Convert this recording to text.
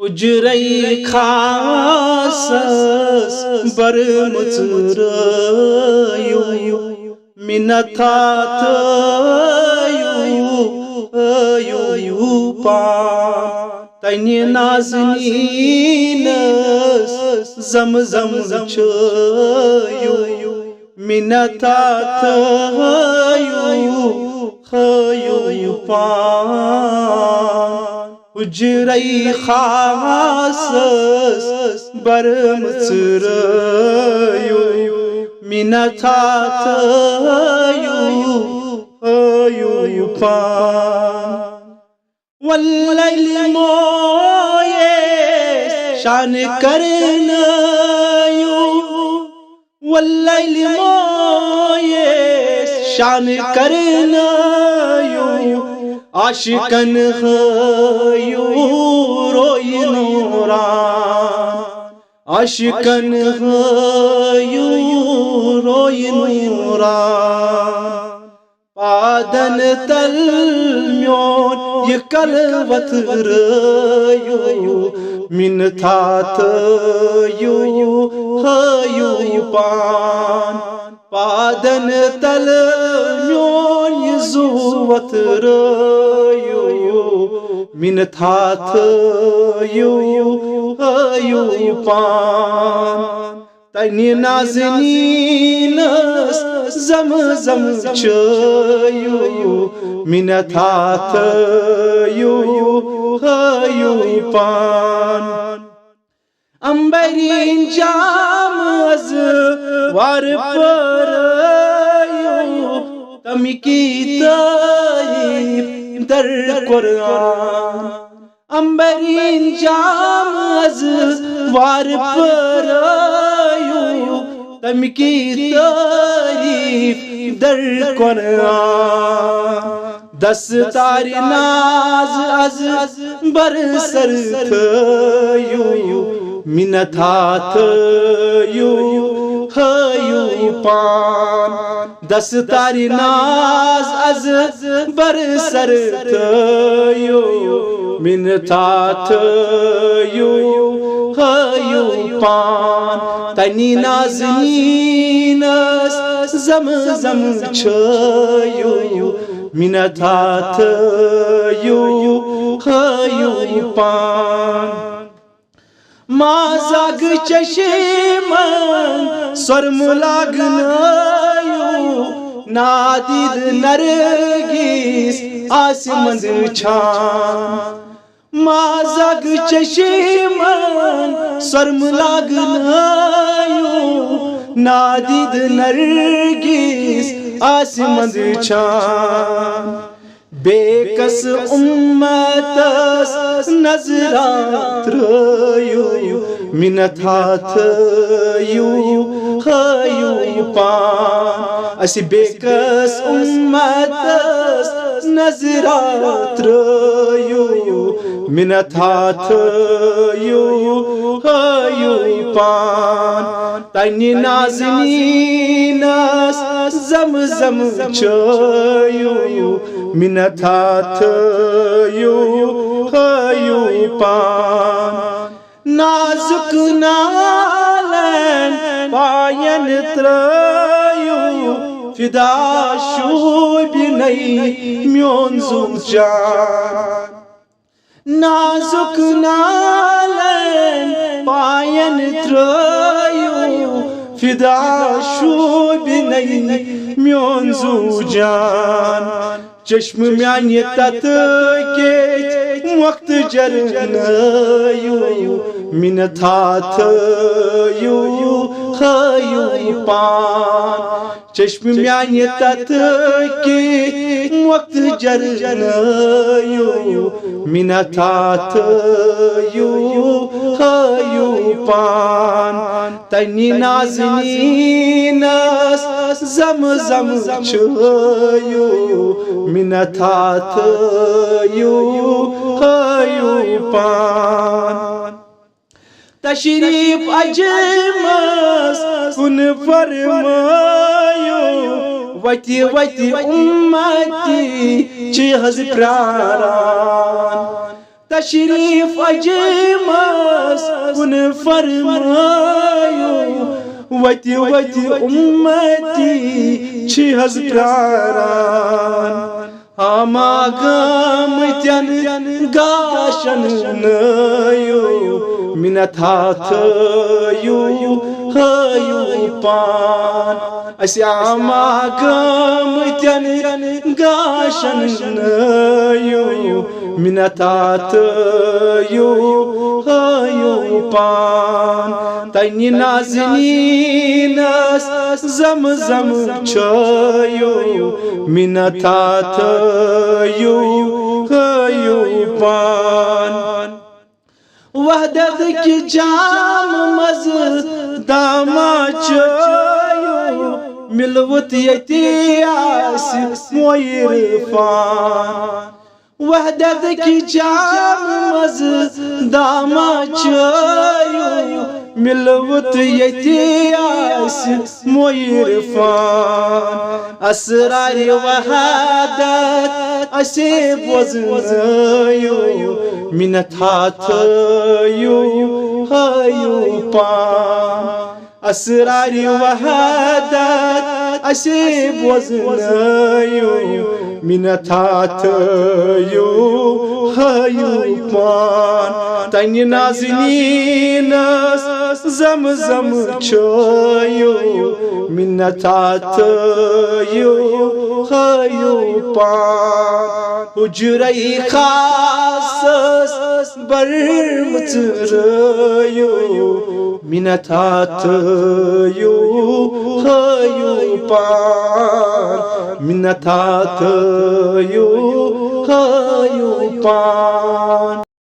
उजरई खासस बरमुचरयु मिनथाथ यु पान तनि नाज़नीनस जम चयु मिनथाथ यु पान उजरई खासस बरमुचरयु मिनथाथ यु पान वल्लैल मोये शान करनयु वल्लैल मोये शान करनयु आशिकन हयु रोई नूरान आशिकन हयु रोई नूरान पादन तल म्योन ये कलवत रयु मिनथाथ यु पान पादन तल म्योन ये जुवत रयु मिनथाथ यु पान तनि नाज़नीनस जम चयु मिनथाथ यु पान अंबरीन जामज वार परयु तमिकी तारीफ दर कुरान अंबरीन जामज वार परयु तमिकी तारीफ दर कुरान दस्तार नाज अज बरसर थयु मिनथाथ यु पान दस्तार नाज अज बरसर थयु मिनथाथ यु पान तनि नाज़नीनस जम चयु मिनथाथ यु पान माजाग चशमन सरमुलागनयु नादिद नरगिस आसमंद छान माजाग चशमन सरमुलागनयु नादिद नरगिस आसमंद छान बेकस उम्मतस नजरात रयु मिनथाथ यु पान असी बेकस उम्मतस नजरात रयु मिनथाथ यु पान तनि नाज़नीनस जम चयु मिनथाथ यु पान नाजुक नालन पायन त्रयु फिदा शुबिनई म्योन जान नाजुक नालन पायन त्रयु फिदा शुबिनई म्योन जान चश्म म्यान्य तत के वक्त जरनयु मिनथाथ यु पान चश्म म्यान्य तत के वक्त जरनयु मिनथाथ यु पान तनि नाज़नीनस जम चयु मिनथाथ यु पान तशरीफ अजमस कुन फरमायो वति उम्मती छि हज प्रारान तशरीफ अजमस कुन फरमायो वति वति उम्मती छिहज प्रारान हमा गमत्यन गाशन नयो मिनत हाथयो हयो पान अस्यामा गमत्यन गाशन नयो मिनत हाथयो हयो पान तनि नाज़नीनस जम जम छयो मिनत हाथयो हयो पान वहदत की जाम मज दामा चयो मिलवत यतियास मोइरफान वहदत की जाम मज दामा चयो मिलवत यतियास मोइरफान असरार वहदत असे बोझनयो मिनत हाथयो हयो पान असरार वहदत असे बोझनयो मिनत हाथयो हयो पान तनि नाज़नीनस जम जम छयो मिनत हाथयो हयो पान हुजुरई खासस बरमचरयो मिनत हाथयो हयो पान मिनत हाथयो हयो पान।